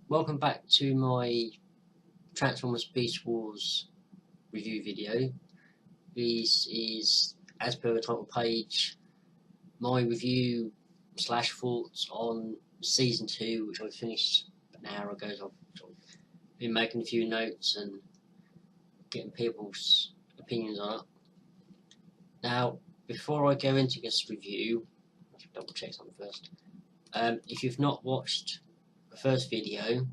Welcome back to my Transformers Beast Wars review video. This is, as per the title page, my review / thoughts on Season 2, which I finished an hour ago. So I've been making a few notes and getting people's opinions on it. Now, before I go into this review, I should double check something first. If you've not watched the first video,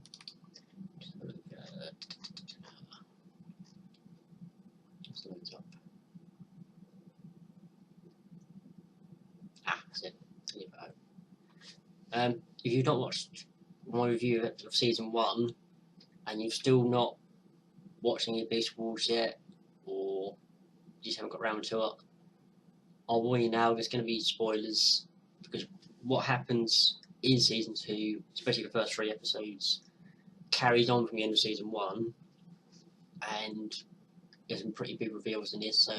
that's it. If you've not watched my review of Season 1 and you've still not watched any Beast Wars yet, or you just haven't got around to it, I'll warn you now, there's going to be spoilers, because what happens in Season 2, especially the first 3 episodes, carries on from the end of Season 1, and there's some pretty big reveals in this, so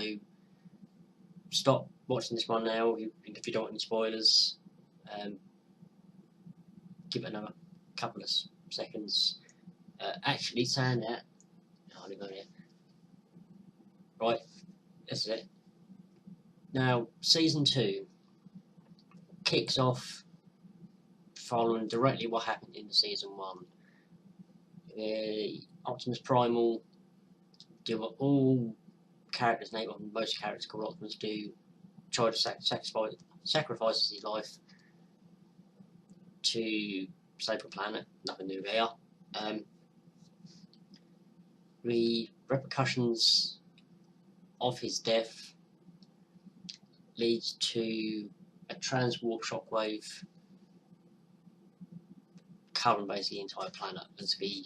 stop watching this one now if you don't want any spoilers. Give it another couple of seconds. Actually, saying that, right, that's it. Now, Season 2 kicks off following directly what happened in Season 1. Optimus Primal do what all characters, or most characters called Optimus do, try to sacrifice his life to save the planet. Nothing new there. The repercussions of his death leads to a transwarp shockwave covering basically the entire planet as the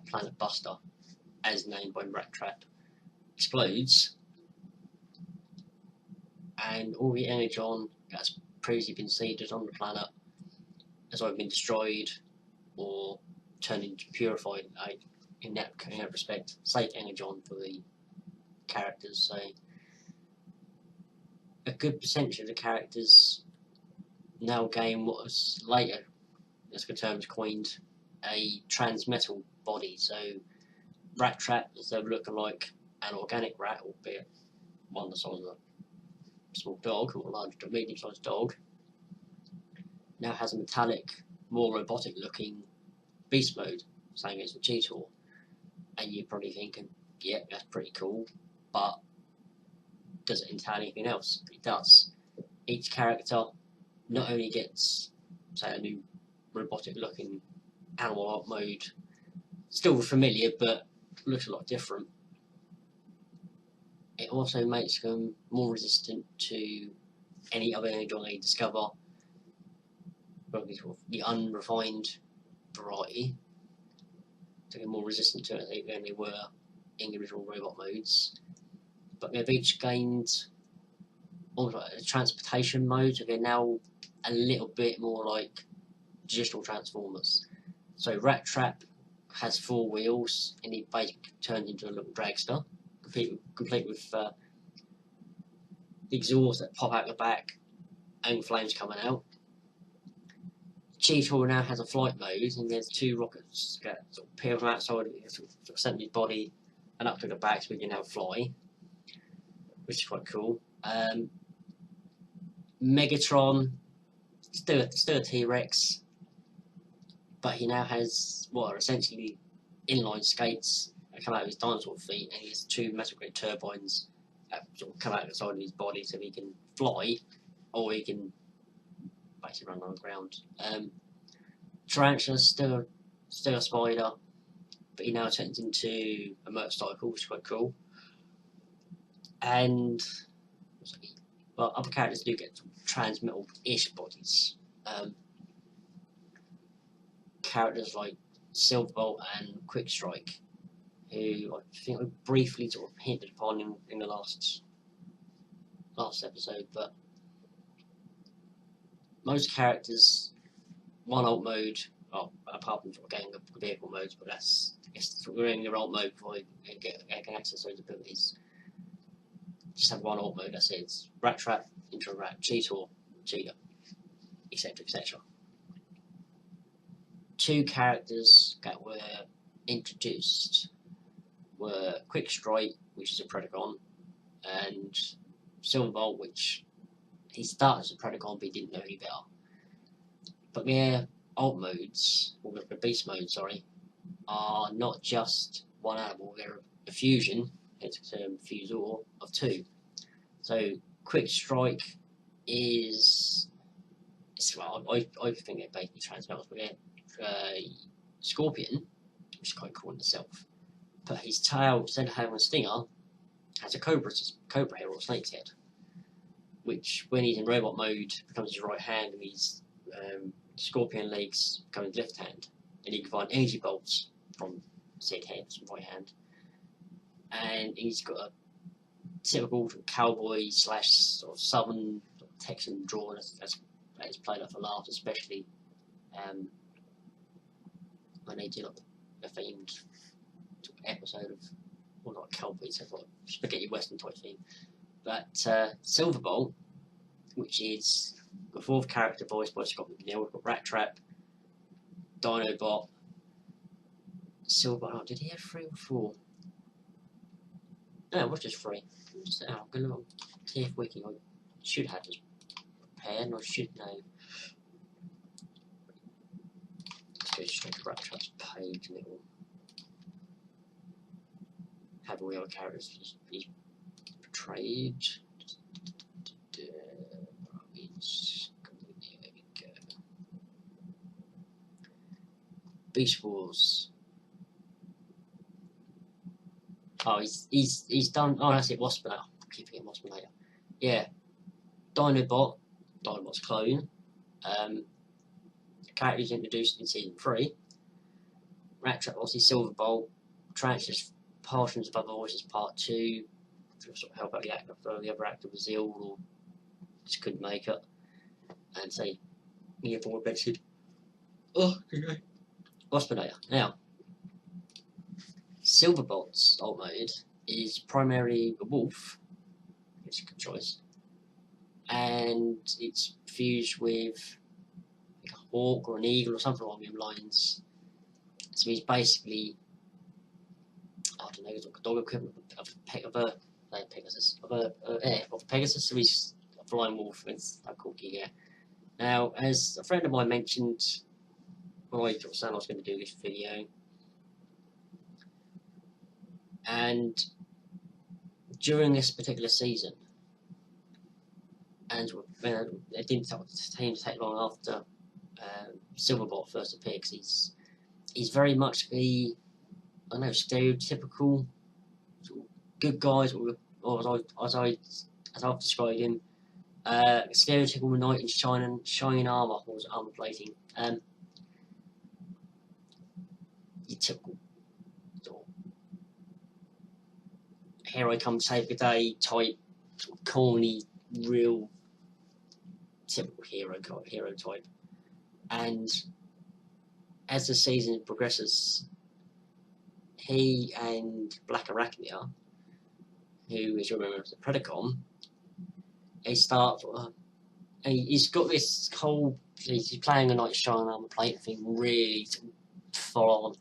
Planet Buster, as named by Rat Trap, explodes, and all the energon that's previously been seeded on the planet has either been destroyed or turned into purified, in that respect, safe energon for the characters. So a good percentage of the characters now gain what was later, as the term is coined, a transmetal body. So Rat Trap, instead of looking like an organic rat, albeit one the size of a small dog or a large medium-sized dog, now has a metallic, more robotic looking beast mode, same as the Cheetor. And you're probably thinking, yeah, that's pretty cool, but does it entail anything else? It does. Each character not only gets, say, a new robotic looking animal art mode, still familiar but looks a lot different, it also makes them more resistant to any other energon they discover, the unrefined variety, so they're more resistant to it than they were in the original robot modes. But they've each gained almost like a transportation mode, so they're now a little bit more like traditional Transformers. So Rat Trap has 4 wheels, and he basically turns into a little dragster, complete with exhausts that pop out the back and flames coming out. Cheetor now has a flight mode, and there's 2 rockets that sort of appear from outside of the centre of his body and up to the back, so he can now fly, which is quite cool. Megatron, still a T-Rex, but he now has what are essentially inline skates that come out of his dinosaur feet, and he has 2 metal grade turbines that sort of come out of the side of his body, so he can fly, or he can basically run on the ground. Tarantula's still a spider, but he now turns into a motorcycle, which is quite cool. And well, other characters do get transmetal-ish bodies. Characters like Silverbolt and Quickstrike, who I think I briefly sort of hinted upon in the last episode, but most characters, one alt mode, well, apart from sort of getting the vehicle modes, but that's, I guess, we're in your alt mode before I can access those abilities. Just have one alt mode, that's it. It's Rat Trap, Intro Rat, Cheetor, Cheetah, etc, etc. two characters that were introduced were Quick Strike, which is a Predacon, and Silverbolt, which he started as a Predacon but he didn't know any better. But their alt modes, or the beast mode, sorry, are not just one animal, they're a fusion, hence the term fusor, of two. So Quick Strike is, well, I think it basically transmutes, but Scorpion, which is quite cool in itself. But his tail, instead of having a stinger, has a cobra head or a snake's head, which when he's in robot mode becomes his right hand, and his scorpion legs become his left hand, and he can find energy bolts from said head, right hand. And he's got a typical cowboy / sort of southern Texan draw that's played up for laughs, especially when they do like a themed episode of, well, not cowboys, it's like spaghetti western type theme. But Silverbolt, which is the fourth character voiced by Scott McNeil, we've got Rat Trap, Dinobot, Silverbolt. Oh, did he have 3 or 4? No, it was just 3. I'm going to look TF Wiki. I should have this prepared, and I should know. Let's go straight to Rat Trap's page, and it will have all the other characters he's portrayed. There we go. Beast Wars. Oh, he's done. Oh, that's it. Waspinator. I keep forgetting Waspinator. Yeah, Dinobot's clone. Characters introduced in season 3. Rat Trap, obviously Silverbolt. Transfers portions of other voices, part 2. To sort of help out the actor. The other actor was ill or just couldn't make it. And say, the other one mentioned. Oh, okay. Waspinator. Now, Silverbolt's alt mode is primarily a wolf, it's a good choice, and it's fused with like a hawk or an eagle or something along those lines. So he's basically, I don't know, he's like a dog equivalent of Pegasus. Of Pegasus, so he's a flying wolf, it's that called Giga. Now, as a friend of mine mentioned, when I was going to do this video, and during this particular season, and it didn't take long after Silverbolt first appeared, because he's very much the, I don't know, stereotypical sort of good guys, or as I've described him, stereotypical knight in shining armour, or armour plating, your typical here I come to save the day type, sort of corny, real typical hero type. And as the season progresses, he and Black Arachnia, who, as you remember, is a Predacon, they start. He's got this whole. He's playing a Knight Shining Armour plate thing, really full on,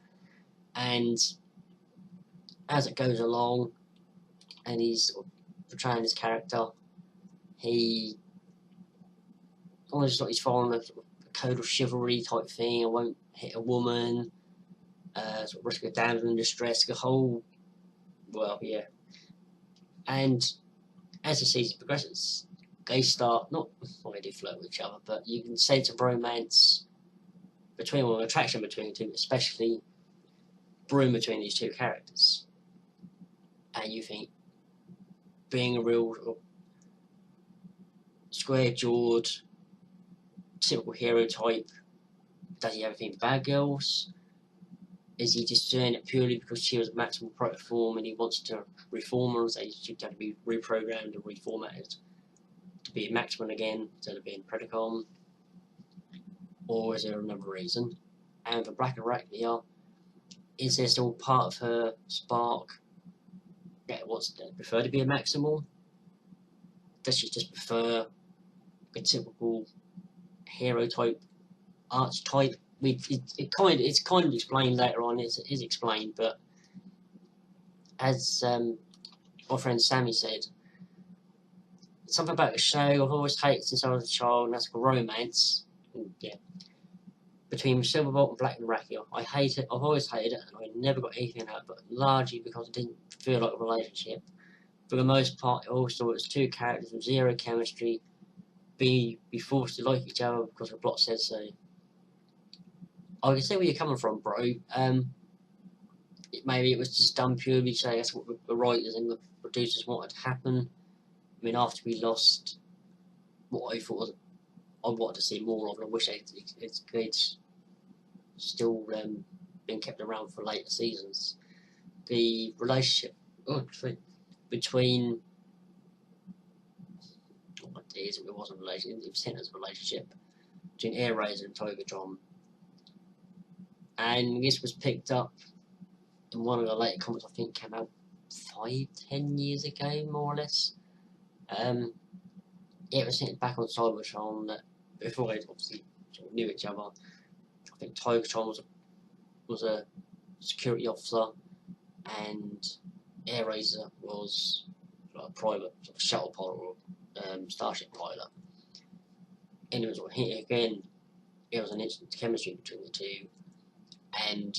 and as it goes along, and he's sort of portraying his character, he almost like he's following a code of chivalry type thing. I won't hit a woman, sort of risk a damsel in distress, the whole, well, yeah. And as the season progresses, they start, not, well, they do flirt with each other, but you can sense a romance between them, an attraction between the two, especially brewing between these two characters. And you think, being a real square-jawed, typical hero type, does he have anything for bad girls? Is he just doing it purely because she was maximal proto form and he wants to reform her, so she'd have to be reprogrammed and reformatted to be a Maximin again instead of being Predacon? Or is there another reason? And for Black Arachnia, is there still part of her spark that wants to prefer to be a Maximal? Does she just prefer a typical hero type, archetype it's kind of explained later on. It is explained, but as my friend Sammy said, something about the show I've always hated since I was a child, and that's a romance. Yeah, between Silverbolt and Black and Rakia. I hate it. I've always hated it, and I never got anything out of it, but largely because it didn't feel like a relationship. For the most part, I always thought it was two characters with zero chemistry, be forced to like each other because the plot says so. I can see where you're coming from, bro. Maybe it was just done purely to say that's what the writers and the producers wanted to happen. I mean, after we lost what I thought was, I wanted to see more of, and I wish it's still been kept around for later seasons. The relationship between it wasn't a relationship, it was seen as a relationship between Airlift and Togatron, and this was picked up in one of the later comics. I think came out 5-10 years ago, more or less. It was sent back on Cybertron that before they obviously sort of knew each other. I think Togatron was a security officer, and Airlift was like a private sort of shuttle pilot or starship pilot. And it was again, it was an instant chemistry between the two, and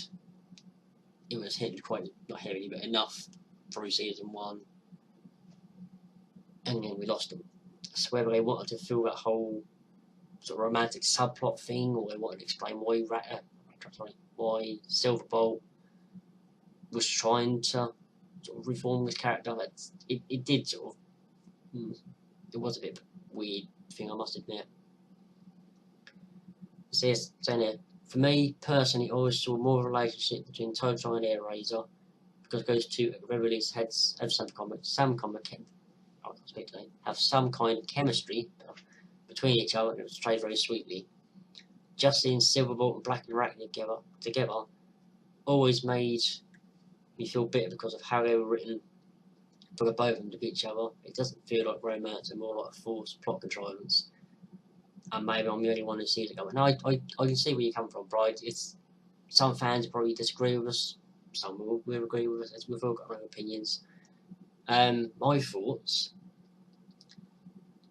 it was hinted quite not heavily, but enough through season 1, and then we lost them. So whether they wanted to fill that whole sort of romantic subplot thing, or they wanted to explain why Silverbolt was trying to sort of reform his character, it did sort of. It was a bit weird thing, I must admit. So yes, saying it, for me personally, I always saw more of a relationship between Togatron and Airlift, because those two release heads have some kind of chemistry between each other, and it was played very sweetly. Just seeing Silverbolt and Black and Rakia together always made me feel bitter because of how they were written for the both of them to be each other. It doesn't feel like romance, and more like a forced plot contrivance. And maybe I'm the only one who sees it going. I can see where you come from, Bride. It's some fans probably disagree with us, some will agree with us, as we've all got our own opinions. My thoughts,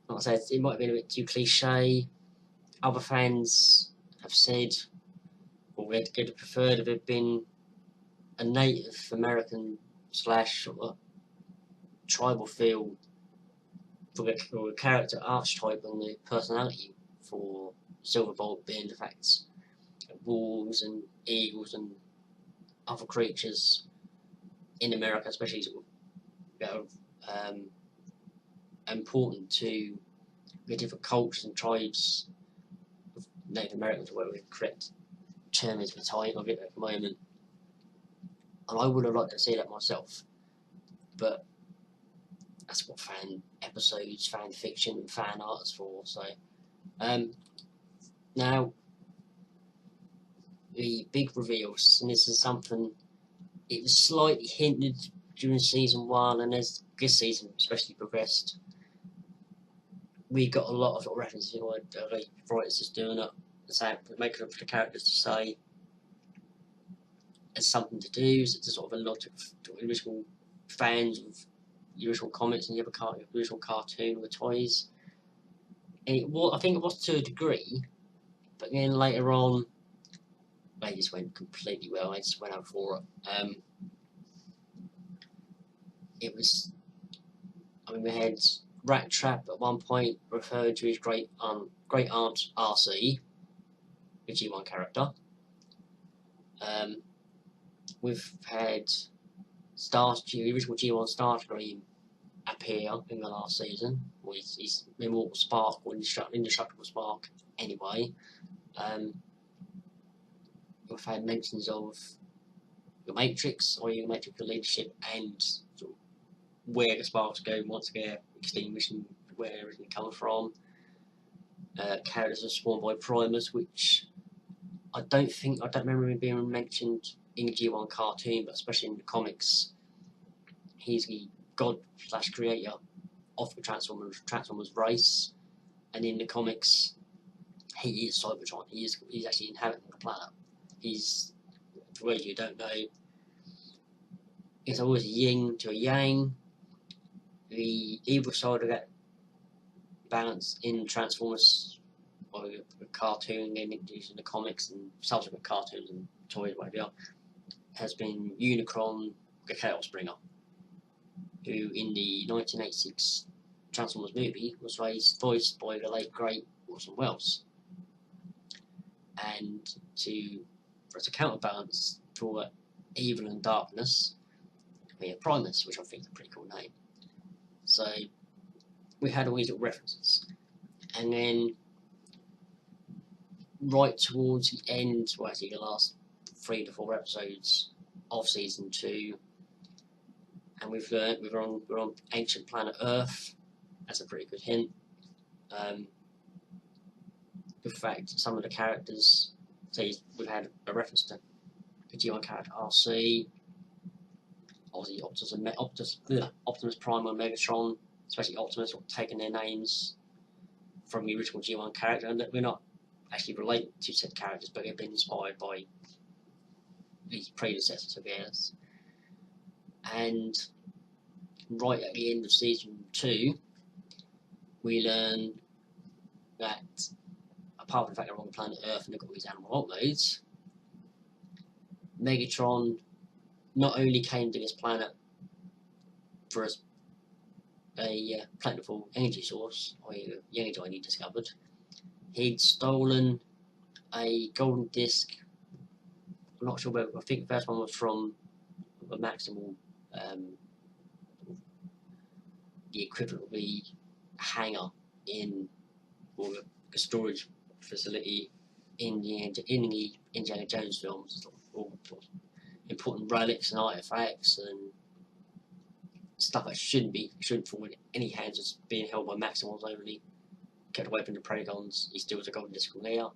like I said, it might have been a bit too cliche. Other fans have said, or they'd have preferred if it had been a Native American / sort of tribal feel for the character archetype and the personality for Silverbolt, being the fact wolves and eagles and other creatures in America, especially sort of, important to the different cultures and tribes of Native Americans, whatever the correct term is for the time of it at the moment. And I would have liked to see that myself, but that's what fan episodes, fan fiction, and fan art is for. So, now the big reveals, and this is something it was slightly hinted during season 1, and as this season especially progressed, we got a lot of sort of references. You know, the writers just doing it, making up for the characters to say, as something to do. So it's sort of a lot of original fans of the original comics and the original cartoon with toys. And I think it was to a degree, but then later on, they just went completely well. They just went out for it. It was, I mean, we had Rat Trap at one point referred to his great aunt RC, the G1 character. We've had the original G1 Starscream appear in the last season, with his immortal spark, or indestructible spark anyway. We've had mentions of the Matrix, or the Matrix of leadership, and sort of where the sparks go once they're extinguished and where everything comes from. Characters are spawned by primers, which I don't remember him being mentioned in the G1 cartoon, but especially in the comics, he's the god / creator of the Transformers race, and in the comics, he is Cybertron. He's actually inhabiting the planet. He's, for those of you who don't know, it's always a yin to a yang. The evil side of that balance in Transformers, or a cartoon they introduced in the comics and subsequent cartoons and toys, whatever, has been Unicron, the Chaos Bringer, who in the 1986 Transformers movie was voiced by the late great Orson Welles. And as a counterbalance for evil and darkness, we have Primus, which I think is a pretty cool name. So we had all these little references, and then right towards the end, well, actually the last 3 to 4 episodes of season 2, and we've learned we're on ancient planet Earth. That's a pretty good hint. In fact, some of the characters, we've had a reference to the G1 character RC, obviously Optimus Prime and Megatron, especially Optimus, are taking their names from the original G1 character, and that we're not actually related to said characters, but they've been inspired by these predecessors of theirs. And right at the end of season 2, we learn that, apart from the fact they're on the planet Earth and they've got these animal alt modes, Megatron not only came to this planet for a plentiful energy source, or the energy he discovered, he'd stolen a golden disc. I'm not sure where, I think the first one was from a maximal, the equivalent of the hangar in, or the storage facility in the Indiana Jones films, all important relics and artifacts and stuff that shouldn't fall in any hands, just being held by Maximals only, kept away from the Predacons. He steals a golden disc from there.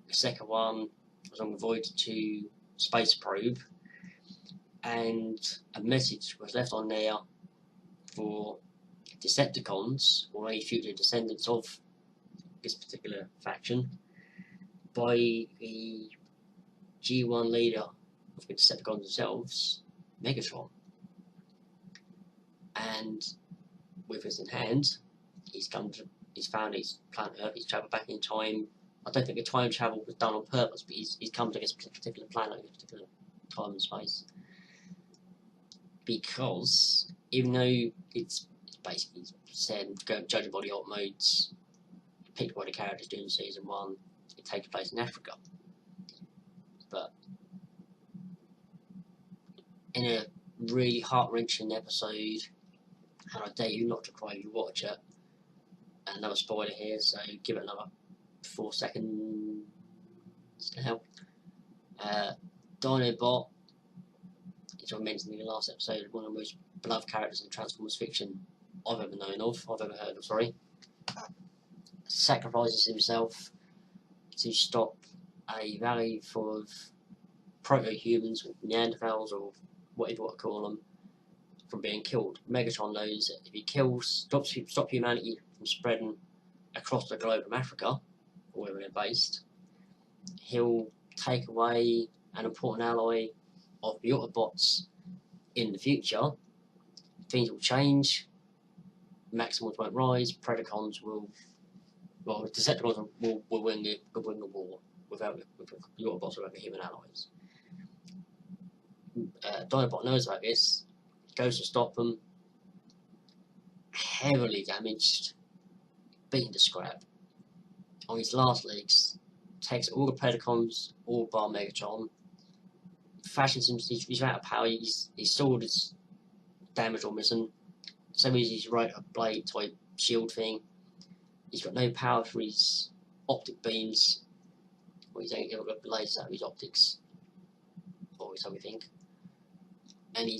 The second one was on the Voyager 2 space probe, and a message was left on there for Decepticons, or any future descendants of this particular faction, by the G1 leader of the Decepticons themselves, Megatron. And with this in hand, he's found his planet Earth. He's travelled back in time. I don't think the time travel was done on purpose, but he's come to this particular planet, this particular time and space, because even though it's basically said, judging by the alt modes picked by the characters during season 1, it takes place in Africa. But in a really heart-wrenching episode, and I dare you not to cry if you watch it, and another spoiler here, so give it another 4 seconds to help. Dinobot, as I mentioned in the last episode, one of the most beloved characters in Transformers fiction I've ever heard of, sorry. Sacrifices himself to stop a valley full of proto-humans, or Neanderthals, or whatever you want to call them, from being killed. Megatron knows that if he stop humanity from spreading across the globe from Africa, or wherever they're based, he'll take away an important ally of the Autobots in the future. Things will change, Maximals won't rise, Predacons will, well, the Decepticons will win the war with the Autobots without the human allies. Dinobot knows about this, goes to stop them, heavily damaged, beaten to scrap. On his last legs, takes all the Predacons, all bar Megatron, fashions him, he's out of power, his sword is damaged or missing, so is his rotor blade type shield thing. He's got no power for his optic beams, or he's only got blades out of his optics, or so we think. And he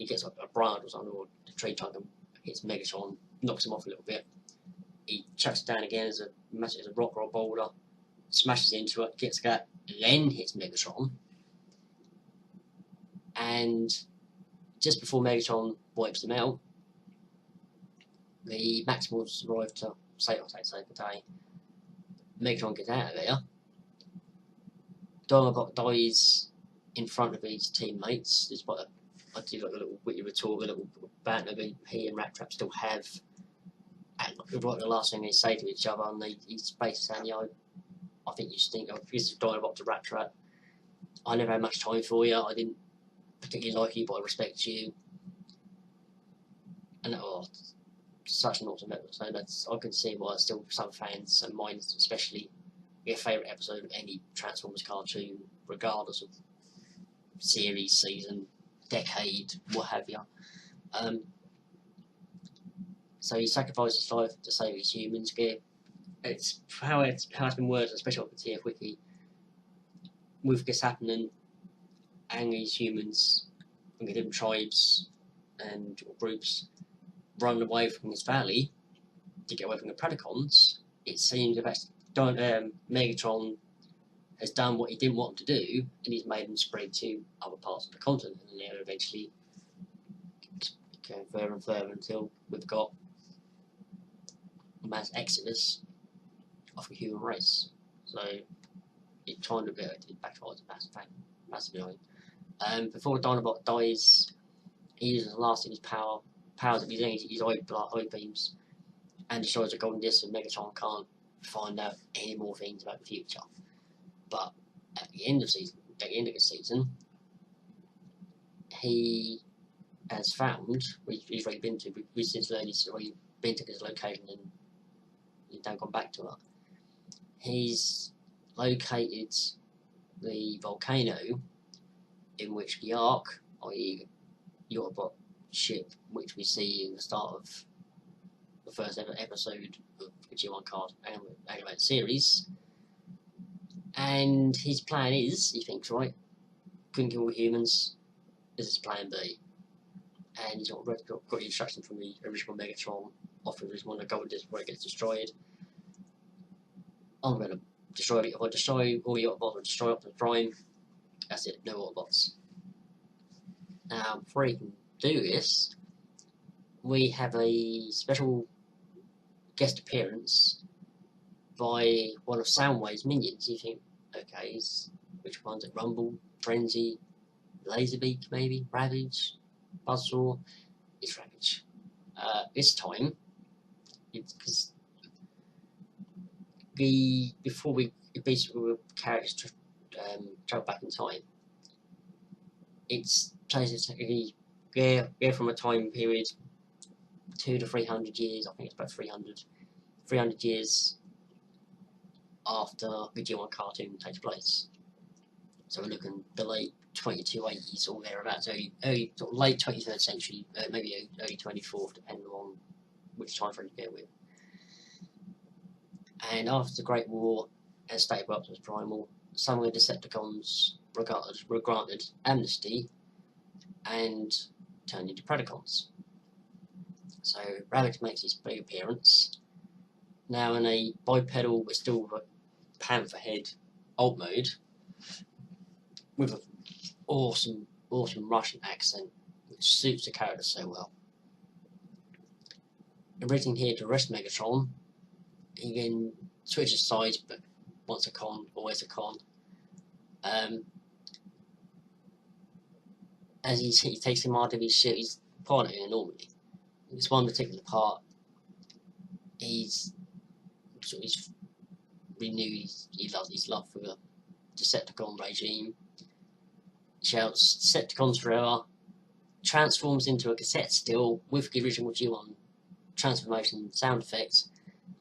gets a branch or something, or the tree trunk, and hits Megatron, knocks him off a little bit. He chucks it down again as a rock or a boulder, smashes into it, gets that, then hits Megatron. And just before Megatron wipes him out, the Maximals arrive to save the day. Megatron gets out of there. Dinobot dies in front of his teammates. Despite I do like a little witty retort, a little banter that he and Rat Trap still have. And right, the last thing they say to each other, and he's basically saying, "Yeah, I think you stink." This is Dinobot to Rat Trap. I never had much time for you. I didn't particularly like you, but I respect you. And such an awesome episode. I can see why still some fans and mine especially their favourite episode of any Transformers cartoon, regardless of series, season, decade, what have you. So he sacrificed his life to save his humans. It's how it's been worded, especially on the TF Wiki. With this happening, and these humans and the different tribes and groups run away from this valley to get away from the Predacons, it seems that Megatron has done what he didn't want him to do, and he's made them spread to other parts of the continent, and they're eventually going further and further until we've got a mass exodus of the human race. So it kind of it backfires massively. Before Dinobot dies, he uses the last of his powers of his eye beams, and destroys the golden disc, and Megatron can't find out any more things about the future. But at the end of the season, he has found he's already been to. We've since learned he's already been to this location and he's now gone back to her. He's located the volcano in which the Ark, i.e. Autobot ship, which we see in the start of the first ever episode of the G1 card animated series. And his plan is, he thinks, right, couldn't kill all humans, this is plan B. And he's got the instruction from the original Megatron off of his one of the golden disc where it gets destroyed. I'm going to destroy it. If I destroy all the Autobots, I'll destroy Optimus Prime. That's it, no Autobots. Now, before he can do this, we have a special guest appearance by one of Soundwave's minions. You think, okay, which one's it? Rumble, Frenzy, Laserbeak, maybe? Ravage, Buzzsaw? It's Ravage. This time, it's because before basically characters travel back in time. It's basically they're from a time period 200 to 300 years. I think it's about 300 years after the G1 cartoon takes place. So we're looking the late 2280s or thereabouts, early sort of late 23rd century, maybe early 24th, depending on which time frame you go with. And after the Great War, as stated by Optimus Primal, some of the Decepticons were granted amnesty and turned into Predacons. So Ravage makes his big appearance, now in a bipedal but still with a panther head alt mode, with an awesome Russian accent which suits the character so well. Originally here to arrest Megatron, he then switches sides, but once a con, always a con. As he takes him out of his ship, he's piloting normally. This one particular part, he's renewed his love for the Decepticon regime. Shouts Decepticons forever, transforms into a cassette still with the original G1 transformation sound effects,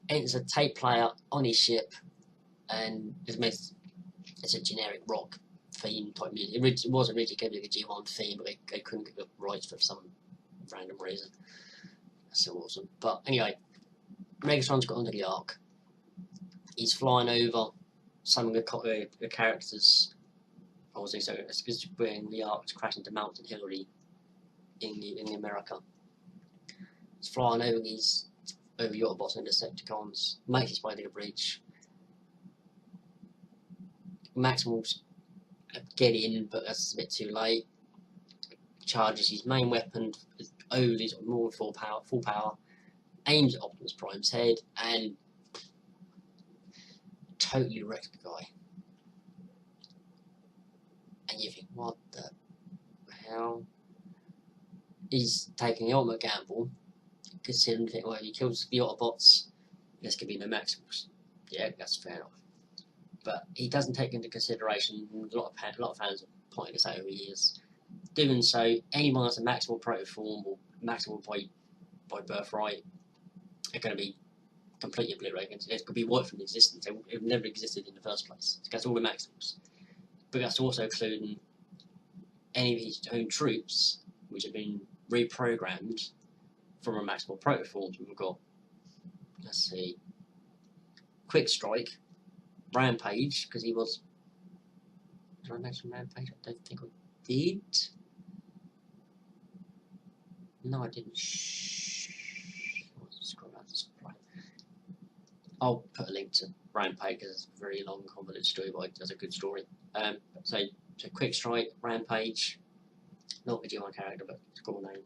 enters a tape player on his ship, and it's a generic rock theme type music. It was originally going to be a G1 theme, but they couldn't get the rights for some random reason. That's so awesome. But anyway, Megatron's got onto the Ark. He's flying over some of the characters. I was saying, so it's when the Ark to crash into Mount Hillary in America. He's flying over over Autobots and Decepticons, makes his way to the bridge. Maximal's get in, but that's a bit too late. Charges his main weapon over his more full power, aims at Optimus Prime's head, and totally wrecks the guy. And you think, what the hell? He's taking the ultimate gamble, considering that, well, if he kills the Autobots, there's going to be no Maximals. Yeah, that's fair enough. But he doesn't take into consideration, a lot of fans have pointed this out over the years, doing so, anyone that's a maximal protoform or maximal by birthright are going to be completely obliterated. It could be wiped from existence. It never existed in the first place. That's all the maximals. But that's also including any of his own troops, which have been reprogrammed from a maximal protoform. We've got, let's see, Quick Strike, Rampage, because he was. Did I mention Rampage? I don't think I did. No, I didn't. Shh. I'll put a link to Rampage because it's a very long, convoluted story, but it's a good story. So Quick Strike, Rampage, not a G1 character, but it's a cool name.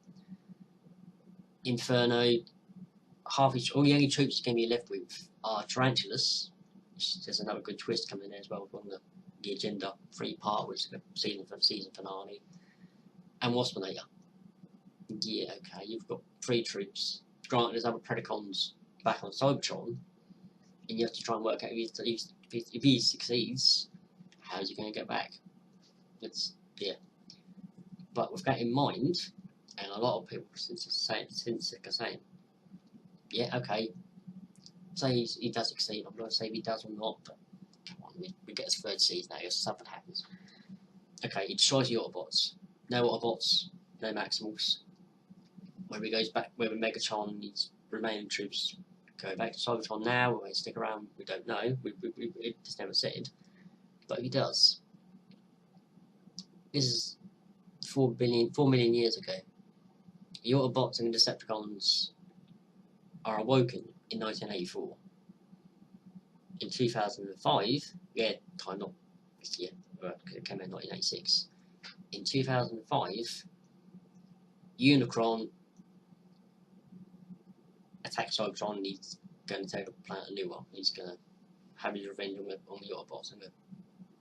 Inferno, all the only troops you can be left with are Tarantulas, which there's another good twist coming in there as well from the Agenda 3-part, which is the season finale, and Waspinator. Yeah, okay, you've got 3 troops. Granted, there's other Predacons back on Cybertron, and you have to try and work out if he succeeds, how's he going to get back? Yeah. But with that in mind, and a lot of people since are saying, yeah, okay, say he does succeed. I'm not saying he does or not, but come on, we get his 3rd season now. If something happens, okay, he destroys the Autobots. No Autobots, no Maximals. Where he goes back, where Megatron and his remaining troops go back to Cybertron now, or they stick around, we don't know. It's never said. But if he does, this is 4 million years ago. The Autobots and the Decepticons are awoken in 1984. In 2005, yeah, time not this year, because it came out in 1986. In 2005, Unicron attacks Cybertron and he's going to take the planet a new one. He's going to have his revenge on the Autobots and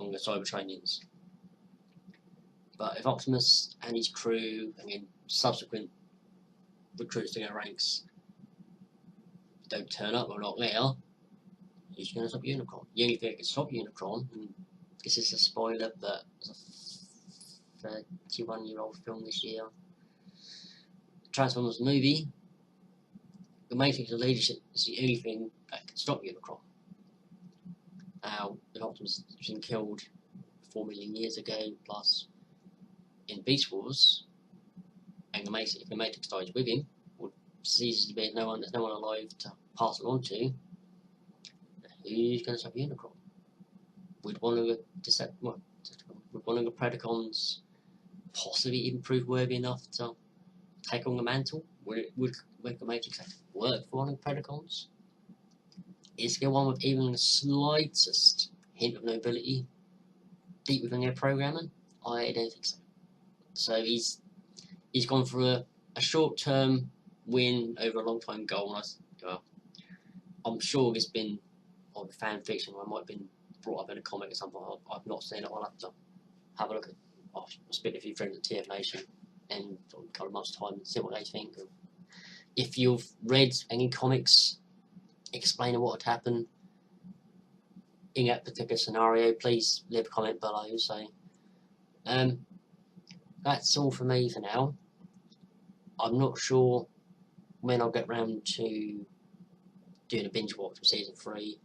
on the Cybertronians. But if Optimus and his crew and then subsequent recruits to their ranks don't turn up or not there, he's going to stop Unicron. The only thing that can stop Unicron, and this is a spoiler, but it's a 31-year-old film this year, Transformers movie, the Matrix of Leadership is the only thing that can stop Unicron. Now, if Optimus has been killed 4 million years ago, plus in Beast Wars, and if the Matrix dies with him, or ceases to be, there's no one alive to pass it on to, who's going to stop Unicron? Would one of the Predacons possibly even prove worthy enough to take on the mantle? Would the Matrix work for one of the Predacons? Is there one with even the slightest hint of nobility deep within their programming? I don't think so. So he's gone for a short-term win over a long-time goal. I'm sure there's been on fan fiction, or it might have been brought up in a comic or something. I've not seen it. I'll have to have a look at. I'll speak to a few friends at TF Nation in a couple of months' time and see what they think. If you've read any comics explaining what had happened in that particular scenario, please leave a comment below. So, that's all for me for now. I'm not sure when I'll get round to doing a binge watch of season 3.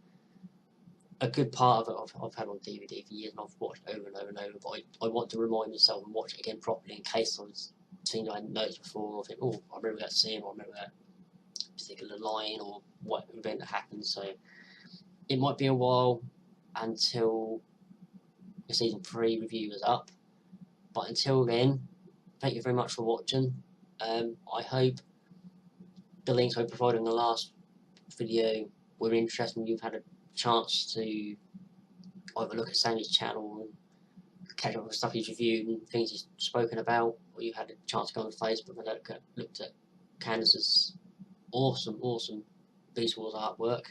A good part of it I've had on DVD for years and I've watched over and over and over, but I want to remind myself and watch it again properly in case I was seeing I hadn't noticed before, or think, oh, I remember that scene, or I remember that particular line, or what event that happened. So it might be a while until the season 3 review is up, but until then, thank you very much for watching. I hope the links I provided in the last video were interesting. You've had a chance to either look at Sandy's channel and catch up with stuff he's reviewed and things he's spoken about, or you had a chance to go on Facebook and looked at Candace's awesome Beast Wars artwork.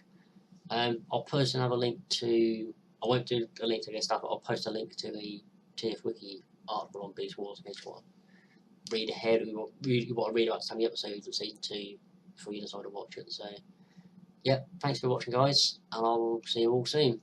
I'll post another link to. I won't do a link to this stuff, but I'll post a link to the TF Wiki article on Beast Wars in case you want to read ahead. You want to read about some of the episodes of season 2 before you decide to watch it. So, yeah, thanks for watching, guys, and I'll see you all soon.